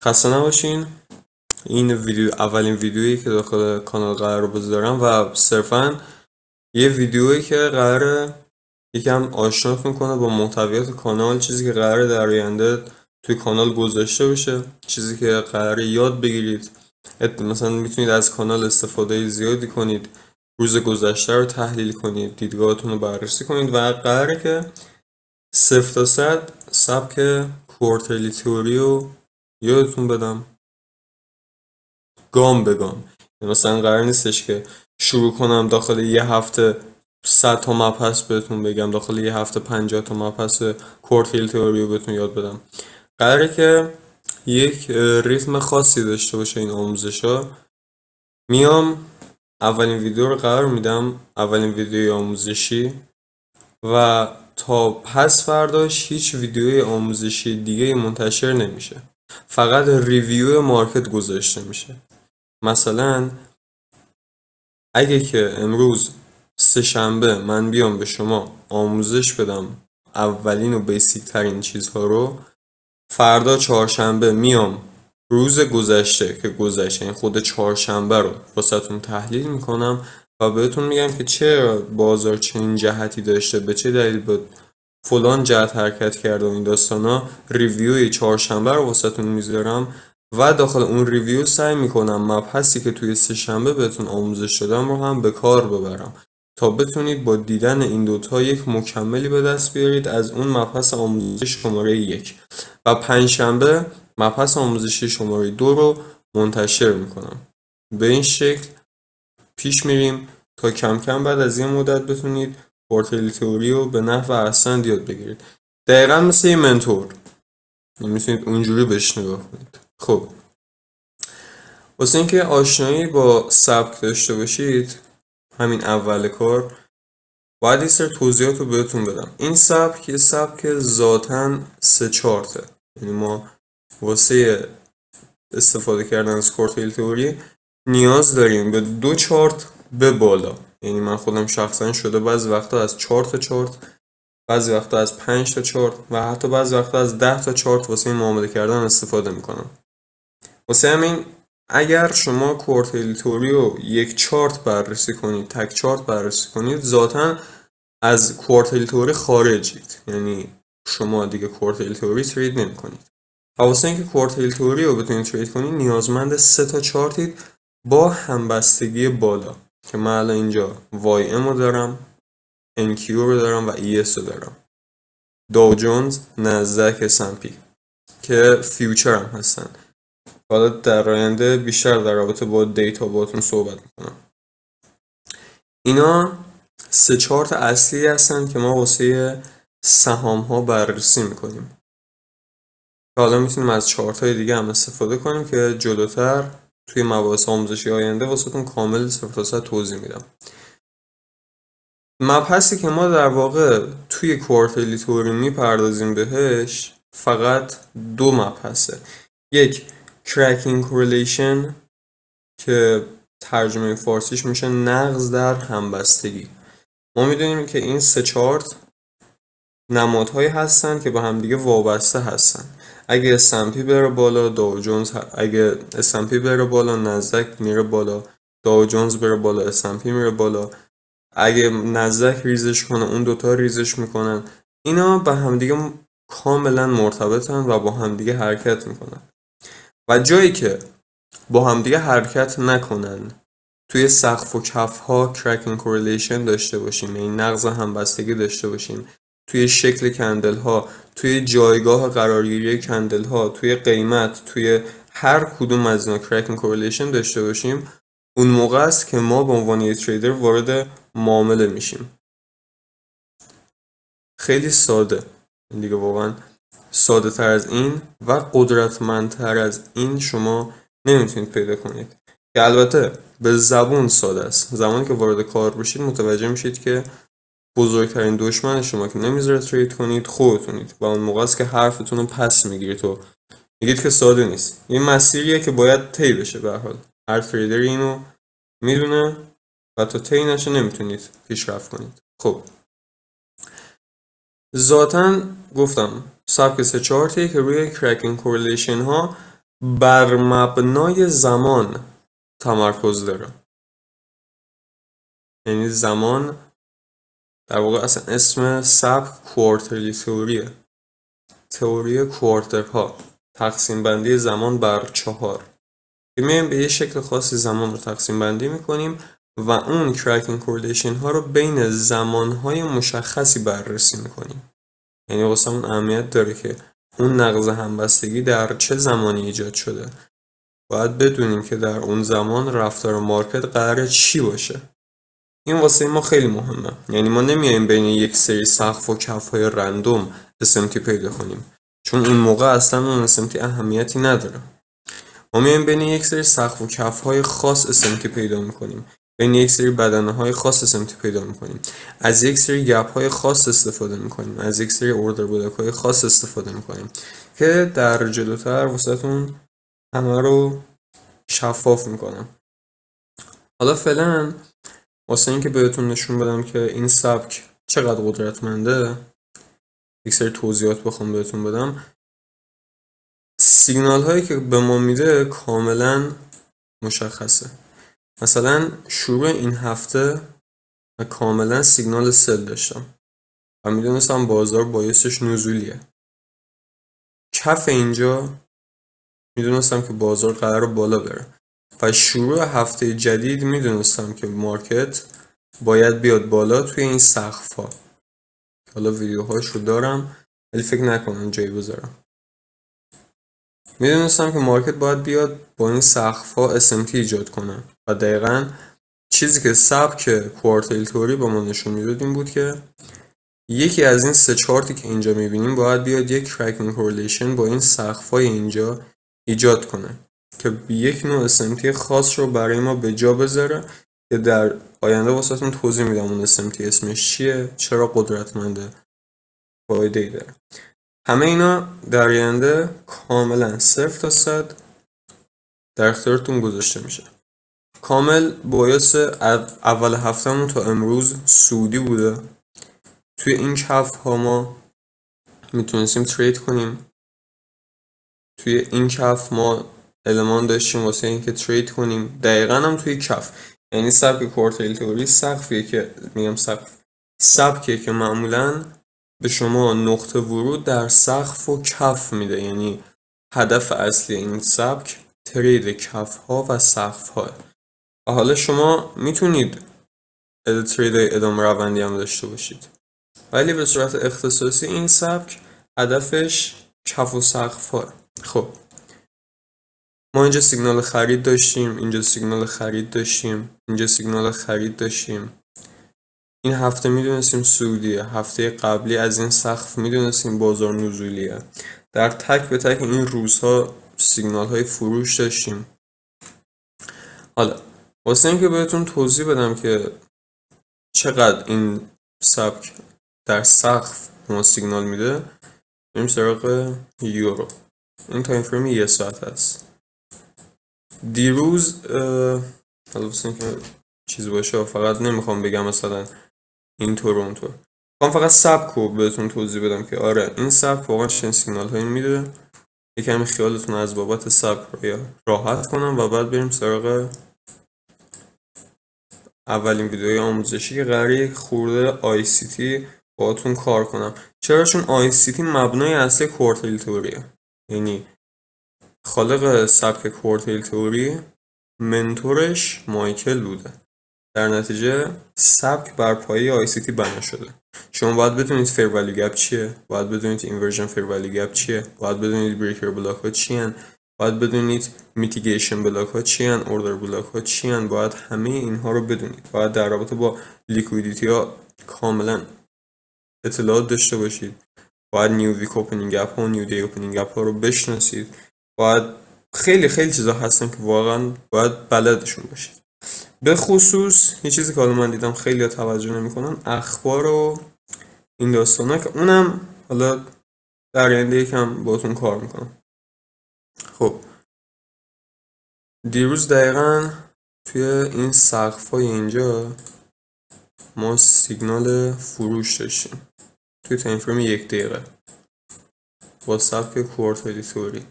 خسته نباشین. این ویدیو اولین ویدیویی که داخل کانال قرار بذارم و صرفا یه ویدیویی که قراره یکم آشناتون کنه با محتویات کانال، چیزی که قراره در آینده توی کانال گذاشته بشه، چیزی که قراره یاد بگیرید. مثلا میتونید از کانال استفاده زیادی کنید، روز گذشته رو تحلیل کنید، دیدگاهتون رو بررسی کنید و قراره که 0 تا 100 سبک کوارترلی تئوری رو یادتون بدم گام به گام. مثلا قرار نیستش که شروع کنم داخل یه هفته 100 تا مبحث بهتون بگم، داخل یه هفته 50 تا مبحث کوارترلی تئوری رو بهتون یاد بدم. قراره که یک ریتم خاصی داشته باشه این آموزش‌ها. میام اولین ویدیو رو قرار میدم، اولین ویدیوی آموزشی، و تا پس فرداش هیچ ویدیوی آموزشی دیگه منتشر نمیشه، فقط ریویو مارکت گذاشته میشه. مثلا اگه که امروز سه‌شنبه من بیام به شما آموزش بدم اولین و بیسیک ترین چیزها رو، فردا چهارشنبه میام روز گذشته که گذشته، این خود چهارشنبه رو واسهتون تحلیل میکنم و بهتون میگم که چرا بازار چنین جهتی داشته، به چه دلیل به فلان جهت حرکت کرده و این داستانا. ریویوی چهارشنبه رو واسهتون میذارم و داخل اون ریویو سعی میکنم مبحثی که توی سه‌شنبه بهتون آموزش دادم رو هم به کار ببرم تا بتونید با دیدن این دوتا یک مکملی به دست بیارید از اون مبحث آموزش شماره 1. و پنجشنبه مبحث آموزشی شماره 2 رو منتشر میکنم. به این شکل پیش میریم تا کم کم بعد از این مدت بتونید کوارترلی تئوری رو به نحو احسن یاد بگیرید. دقیقا مثل یه منتور میتونید اونجوری بهش نگاه کنید. خب واسه اینکه آشنایی با سبک داشته باشید، همین اول کار باید یه سری توضیحات رو بهتون بدم. این سبک یه سبک ذاتاً 3 چارته، یعنی ما واسه استفاده کردن از کوارترلی تئوری نیاز داریم به 2 چارت به بالا. یعنی من خودم شخصا شده بعضی وقتا از 4 تا چارت، بعضی وقتا از 5 تا چارت و حتی بعضی وقتا از 10 تا چارت واسه این معامله کردن استفاده میکنم. واسه همین اگر شما کوارترلی تئوری رو یک چارت بررسی کنید، تک چارت بررسی کنید، ذاتاً از کوارترلی تئوری خارجید، یعنی شما دیگه کوارترلی تئوری ترید نمی‌کنید. واسه اینکه کوارترلی تئوری رو بتونید ترید کنید نیازمند 3 تا چارتید با همبستگی بالا که من الان اینجا YM رو دارم، NQ رو دارم و ES رو دارم، داو جونز، نزدک، S&P که فیوچر هم هستن. حالا در آینده بیشتر در رابطه با دیتا باهاتون صحبت میکنم. اینا 3 چارت اصلی هستن که ما واسه سهام ها بررسی میکنیم. حالا میتونیم از چارت های دیگه هم استفاده کنیم که جلوتر توی مباحث آموزشی آینده واسهتون کامل 0 تا 100 توضیح میدم. مبحثی که ما در واقع توی کوارترلی تئوری میپردازیم بهش فقط 2 مبحثه. یک کرکینگ کورلیشن که ترجمه فارسیش میشه نقض در همبستگی. ما میدونیم که این 3 چارت نمادهایی هستن که با همدیگه وابسته هستن. اگه S&P بره بالا داو جونز، اگه S&P بره بالا نزدک میره بالا، داو جونز بره بالا S&P میره بالا. اگه نزدک ریزش کنه اون دوتا ریزش میکنن. اینا با همدیگه کاملا مرتبطن و با همدیگه حرکت میکنن و جایی که با همدیگه حرکت نکنن توی سقف و کف ها کرکینگ کورلیشن داشته باشیم، یعنی نقض همبستگی داشته باشیم، توی شکل کندل ها، توی جایگاه قرارگیری کندل ها، توی قیمت، توی هر کدوم از اینا کرکینگ کورلیشن داشته باشیم، اون موقع است که ما به عنوان یک تریدر وارد معامله میشیم. خیلی ساده دیگه، واقعا ساده تر از این و قدرتمندتر از این شما نمیتونید پیدا کنید، که البته به زبون ساده است. زمانی که وارد کار بشید متوجه میشید که بزرگترین دشمن شما که نمیذاره ترید کنید خودتونید و اون موقع است که حرفتون رو پس میگیرید و میگید که ساده نیست. این مسیریه که باید طی بشه. به هر حال هر تریدر اینو میدونه و تا طی نشه نمیتونید پیشرفت کنید. خب ذاتاً گفتم سبک 3 چارتیه که روی کرکینگ کورلیشن ها بر مبنای زمان تمرکز داره. یعنی زمان در واقع اصلا اسم سبک کوارترلی تئوریه، تئوری کوارترها، تقسیم بندی زمان بر 4. میایم به یه شکل خاصی زمان رو تقسیم بندی میکنیم و اون کرکینگ کورلیشن ها رو بین زمان های مشخصی بررسی میکنیم. یعنی واسه اون اهمیت داره که اون نقض همبستگی در چه زمانی ایجاد شده. باید بدونیم که در اون زمان رفتار مارکت قراره چی باشه. این واسه ما خیلی مهمه. یعنی ما نمیایم بین یک سری سقف و کف های رندوم SMT پیدا کنیم، چون این موقع اصلا اون SMT اهمیتی نداره. ما میایم بین یک سری سقف و کف های خاص SMT پیدا میکنیم، بین یک سری بدنه های خاص SMT پیدا میکنیم، از یک سری گپ های خاص استفاده میکنیم، از یک سری اوردر بلاک های خاص استفاده میکنیم که در جلوتر واسهتون همه رو شفاف میکنم. حالا فعلا واسه اینکه بهتون نشون بدم که این سبک چقدر قدرتمنده، یک سری توضیحات بخوام بهتون بدم. سیگنال هایی که به ما میده کاملا مشخصه. مثلا شروع این هفته کاملا سیگنال سل داشتم و میدونستم بازار بایستش نزولیه. کف اینجا میدونستم که بازار قرار بالا بره و شروع هفته جدید میدونستم که مارکت باید بیاد بالا توی این سقف ها. حالا ویدیوهاش رو دارم ولی فکر نکنم جایی بذارم. میدونستم که مارکت باید بیاد با این سقف ها SMT ایجاد کنه و دقیقاً چیزی که سبک کوارتیل تئوری با ما نشون میداد این بود که یکی از این 3 چارتی که اینجا میبینیم باید بیاد یک کرکینگ کورلیشن با این سقف‌های اینجا ایجاد کنه که یک نوع SMT خاص رو برای ما به جا بذاره که در آینده واسهتون توضیح میدم اون SMT اسمش چیه، چرا قدرتمنده، فایده‌ای داره. همه اینا در آینده کاملا 0 تا 100 در اختیارتون گذاشته میشه. کامل بایاس اول هفتهمون تا امروز سعودی بوده. توی این کف ها ما میتونستیم ترید کنیم. توی این کف ما المان داشتیم واسه اینکه ترید کنیم. دقیقاً هم توی کف، یعنی سبک کوارتیل تئوری سقفیه که میگم سبکیه که معمولاً به شما نقطه ورود در سقف و کف میده. یعنی هدف اصلی این سبک ترید کف ها و سقف ها. و حالا شما میتونید ترید ادامه روندی هم داشته باشید، ولی به صورت اختصاصی این سبک هدفش کف و سقف ها. خب ما اینجا سیگنال خرید داشتیم، اینجا سیگنال خرید داشتیم، اینجا سیگنال خرید داشتیم. این هفته میدونستیم سعودیه، هفته قبلی از این سقف میدونستیم بازار نزولیه. در تک به تک این روزها سیگنال های فروش داشتیم. حالا واسه اینکه بهتون توضیح بدم که چقدر این سبک در سقف ما سیگنال میده، بریم سراغ یورو. این تایم فریم 1 ساعت هست. دیروز حالا واسه اینکه چیز باشه فقط نمیخوام بگم مثلا اینطور و اونطور، میخوام فقط سبک رو بهتون توضیح بدم که آره این سبک واقعا چه سیگنال هایی میده. یکم خیالتون از بابت سبک رو راحت کنم و بعد بریم سراغ اولین ویدیوی آموزشی که قراره یک خورده ICT باهاتون کار کنم. چرا؟ چون ICT مبنای اصلی کوارتیل تئوریه. یعنی خالق سبک کوارتیل تئوری منتورش مایکل بوده. در نتیجه سبک بر پایه ICT بنا شده. شما باید بدونید فیر ولیو گپ چیه، باید بدونید اینورژن فیر ولیو گپ چیه، باید بدونید بریکر بلاک ها چیان، باید بدونید میتیگیشن بلاک ها چیان، اوردر بلاک ها چیان. باید همه اینها رو بدونید. باید در رابطه با لیکویدیتی ها کاملا اطلاعات داشته باشید. باید نیو ویک اوپنینگ گپ ها و نیو دی اوپنینگ گپ ها رو بشناسید. باید خیلی چیزا هستن که واقعا باید بلدشون باشید. به خصوص یه چیزی که حالا من دیدم خیلی توجه نمی‌کنن، اخبار و این داستانا، که اونم حالا در آینده یکم باهاتون کار میکنم. خب دیروز دقیقاً توی این سقف‌های اینجا ما سیگنال فروش داشتیم توی تایم فریم 1 دقیقه با سبک کوارتیل تئوری.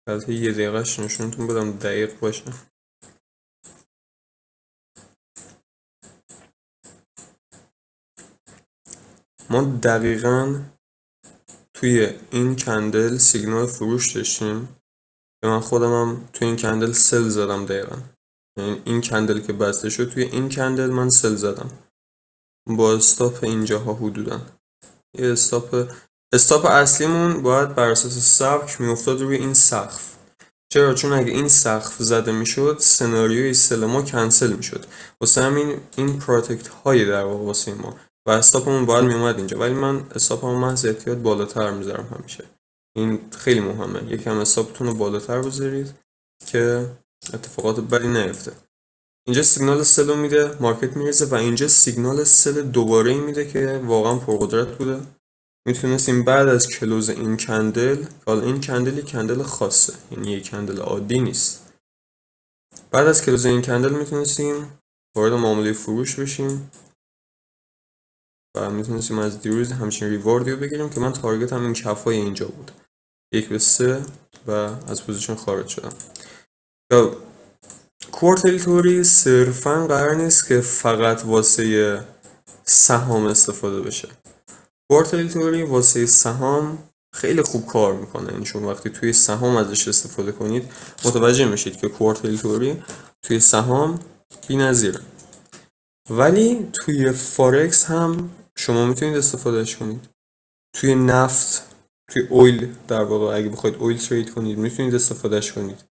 البته 1 دقیقهش نشونتون بدم دقیق باشه. ما دقیقاً توی این کندل سیگنال فروش داشتیم که من خودم هم توی این کندل سل زدم دقیقاً. یعنی این کندل که بسته شد توی این کندل من سل زدم با استاپ اینجاها حدوداً. یه استاپ اصلیمون باید بر اساس سبک میافتاد روی این سقف. چرا؟ چون اگه این سقف زده میشد سناریوی سل ما کنسل میشد، واسه همین این پروتکت های در واقع واسه ما و استاپمون باید میومد اینجا، ولی من استاپمو محض احتیاط بالاتر میذارم همیشه. این خیلی مهمه، یکم استاپتون رو بالاتر بذارید که اتفاقات بدی نیفته. اینجا سیگنال سل رو میده، مارکت میرسه و اینجا سیگنال سل دوباره میده که واقعا پرقدرت بوده. میتونستیم بعد از کلوز این کندل، حالا این کندل یک کندل خاصه، یعنی یک کندل عادی نیست، بعد از کلوز این کندل میتونستیم وارد معامله فروش بشیم و میتونستیم از دیروز همچین ریواردی رو بگیریم که من تارگت هم این کفای اینجا بود 1 به 3 و از پوزیشن خارج شدم. کوارترلی توری صرفا قرار نیست که فقط واسه سهام استفاده بشه. کوارترلی توری واسه سهام خیلی خوب کار میکنه، یعنی شما وقتی توی سهام ازش استفاده کنید متوجه میشید که کوارترلی توری توی سهام بی‌نظیره. ولی توی فارکس هم شما میتونید استفادهش کنید. توی نفت، توی اویل در واقع اگه بخواید اویل ترید کنید میتونید استفادهش کنید.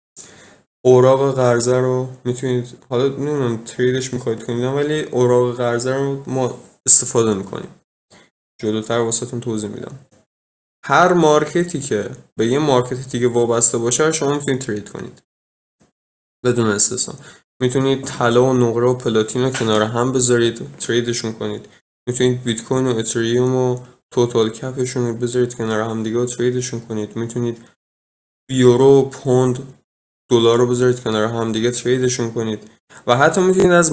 اوراق قرضه رو میتونید، حالا نمیدونم تریدش میخواید کنید ولی اوراق قرضه رو ما استفاده میکنیم. جلوتر واسهتون توضیح میدم. هر مارکتی که به یه مارکت دیگه وابسته باشه شما میتونید ترید کنید بدون استثنا. میتونید طلا و نقره و پلاتین رو کنار هم بذارید تریدشون کنید. میتونید بیت کوین و اتریوم و توتال کپشون رو بذارید کنار هم دیگه و تریدشون کنید. میتونید یورو، پوند، دلار رو بذارید کنار هم دیگه تریدشون کنید و حتی میتونید از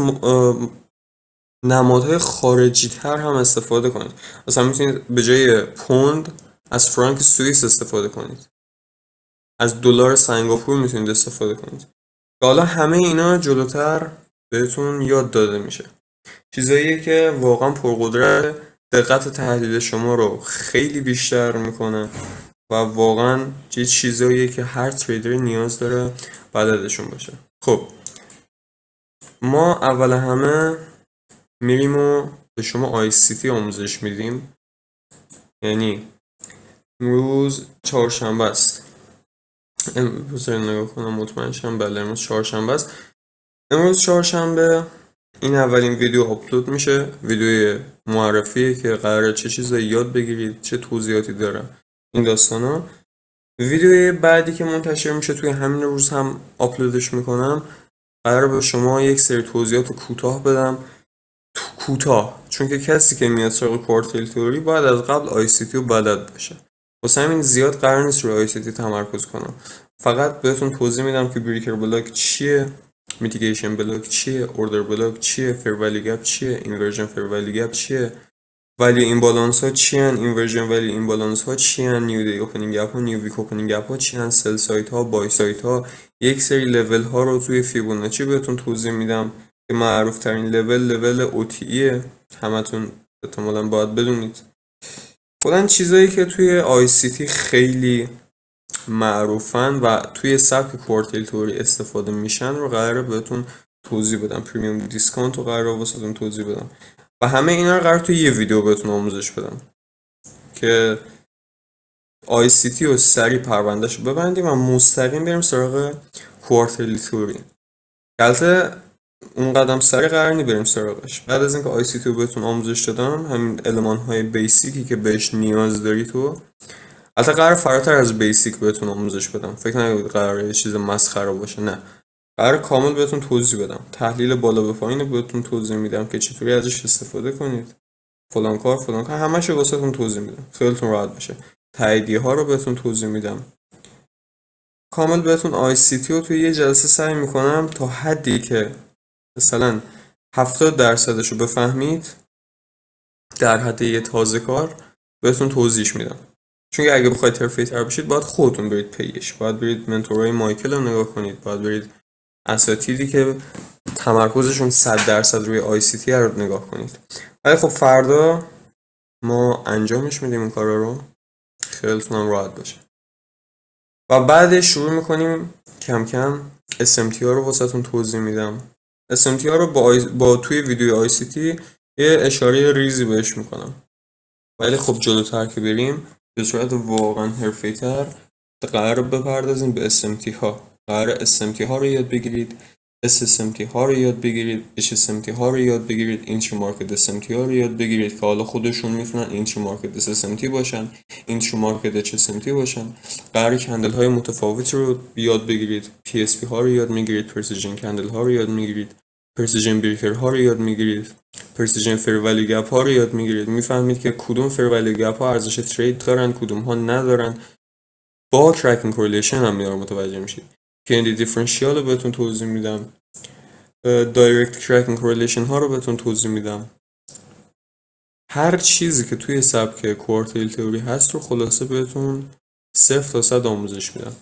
نمادهای خارجی تر هم استفاده کنید. مثلا میتونید به جای پوند از فرانک سوئیس استفاده کنید، از دلار سنگاپور میتونید استفاده کنید. حالا همه اینا جلوتر بهتون یاد داده میشه. چیزاییه که واقعا پرقدرت، دقت تحلیل شما رو خیلی بیشتر میکنه و واقعا یه چیزاییه که هر تریدر نیاز داره بلدشون باشه. خب ما اول همه میریم و به شما ICT آموزش میدیم. یعنی امروز چهارشنبه است. امروز نگاه کنم مطمئن شم، بله امروز چهارشنبه است. امروز چهارشنبه این اولین ویدیو آپلود میشه، ویدیوی معرفیه که قراره چه چیزایی یاد بگیرید، چه توضیحاتی داره این داستانا. ویدیوی بعدی که منتشر میشه توی همین روز هم آپلودش میکنم، قراره به شما یک سری توضیحات کوتاه بدم. کوتاه چون که کسی که میاد سراغ کوارترلی تئوری باید از قبل ICT رو بلد باشه، واسه همین زیاد قرار نیست روی ICT تمرکز کنم. فقط بهتون توضیح میدم که بریکر بلاک چیه، میتیگیشن بلاک چیه، اوردر بلاک چیه، فیر ولی گپ چیه، اینورژن فیر ولی گپ چیه، ولی این بالانس ها چی ان، اینورژن ولی این بالانس ها چی ان، نیو دی اوپنینگ گپ ها، نیو ویک اوپنینگ گپ ها چی ان، سل سایت ها، بای سایت ها، یک سری لول ها رو توی فیبوناچی بهتون توضیح میدم که معروف ترین لول OTE همتون احتمالاً باید بدونید. کلاً چیزایی که توی ICT خیلی معروفن و توی سبک کوارترلی تئوری استفاده میشن رو قراره بهتون توضیح بدم. پریمیوم دیسکانت رو قراره واسهتون توضیح بدم و همه اینا رو قراره توی یه ویدیو بهتون آموزش بدم که ICT رو سریع پروندهش رو ببندیم و مستقیم بریم سراغ کوارترلی تئوری. البته اون قدم سریع قرار نی بریم سراغش. بعد از اینکه ICT رو بهتون آموزش دادم، همین المان های بیسیکی که بهش نیاز دارید تو، البته قرار فراتر از بیسیک بهتون آموزش بدم، فکر نکنید قراره یه چیز مسخره باشه، نه، قرار کامل بهتون توضیح بدم. تحلیل بالا به پایین بهتون توضیح میدم که چطوری ازش استفاده کنید، فلان کار همش رو واسهتون توضیح میدم، خیلیتون راحت باشه. تاییدیه ها رو بهتون توضیح میدم کامل. بهتون ICT رو توی یه جلسه سعی میکنم تا حدی که مثلا 70% رو بفهمید در حد یه تازه کار بهتون توضیح میدم، چون اگه بخواید حرفه‌ای‌تر بشید باید خودتون برید پیش، باید برید منتورهای مایکل رو نگاه کنید، باید برید اساتیدی که تمرکزشون 100% روی آی سی تی رو نگاه کنید. ولی خب فردا ما انجامش میدیم این کارا رو، خیالتون هم راحت باشه. و بعدش شروع میکنیم کم کم SMT ها رو واسهتون توضیح میدم. SMT ها رو با توی ویدیو آی سی تی یه اشاره ریزی بهش میکنم. ولی خب جلوتر که بریم به صورت واقعا حرفه‌ای‌تر قرار بپردازیم به SMT ها. قرار SMT ها رو یاد بگیرید، SSMT ها رو یاد بگیرید، HSMT ها رو یاد بگیرید، اینتری مارکت SMT ها رو یاد بگیرید که حالا خودشون میتونن اینتری مارکت SSMT باشن، اینتری مارکت HSMT باشن. قرار کندل های متفاوتی رو یاد بگیرید، PSP ها رو یاد میگیرید، پرسیژن کندل ها رو یاد میگیرید، پرسیژن بریکر ها رو یاد میگیرید، پرسیژن فیر ولیو گپ ها رو یاد میگیرید. میفهمید که کدوم فیر ولیو گپ ها ارزش ترید دارن، کدوم ها ندارن. با کرکینگ کورلیشن هم میار متوجه میشید. پی‌اندی دیفرنشیال رو بهتون توضیح میدم، دایرکت کرکینگ کورلیشن ها رو بهتون توضیح میدم. هر چیزی که توی سبک کوارتیل تئوری هست رو خلاصه بهتون 0 تا 100 آموزش میدم.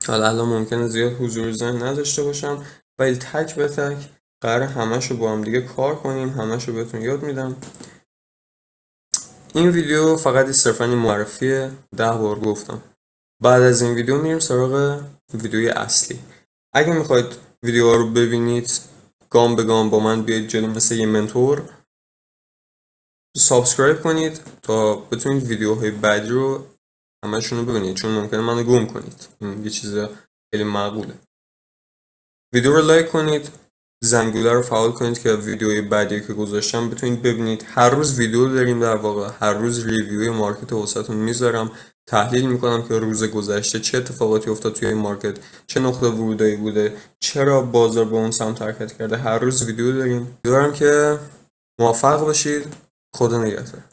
حالا الان ممکنه زیاد حضور ذهن نداشته باشم، ولی تک به تک قراره همشو با هم دیگه کار کنیم، همشو بهتون یاد میدم. این ویدیو فقط صرفاً معرفیه، 10 بار گفتم. بعد از این ویدیو میریم سراغ ویدیوی اصلی. اگه میخواید ویدیوها رو ببینید گام به گام با من بیاید جلو مثل یه منتور، سابسکرایب کنید تا بتونید ویدیوهای بعدی رو همشون رو ببینید، چون ممکنه منو گم کنید. این یه چیز خیلی معقوله. ویدیو رو لایک کنید، زنگوله رو فعال کنید که ویدیوهای بعدی که گذاشتم بتونید ببینید. هر روز ویدیو داریم، در واقع هر روز ریویوی مارکت واسهتون میذارم، تحلیل میکنم که روز گذشته چه اتفاقاتی افتاد توی این مارکت، چه نقطه ورودایی بوده، چرا بازار به اون سمت حرکت کرده. هر روز ویدیو داریم. امیدوارم که موفق باشید. خدا نگهدار.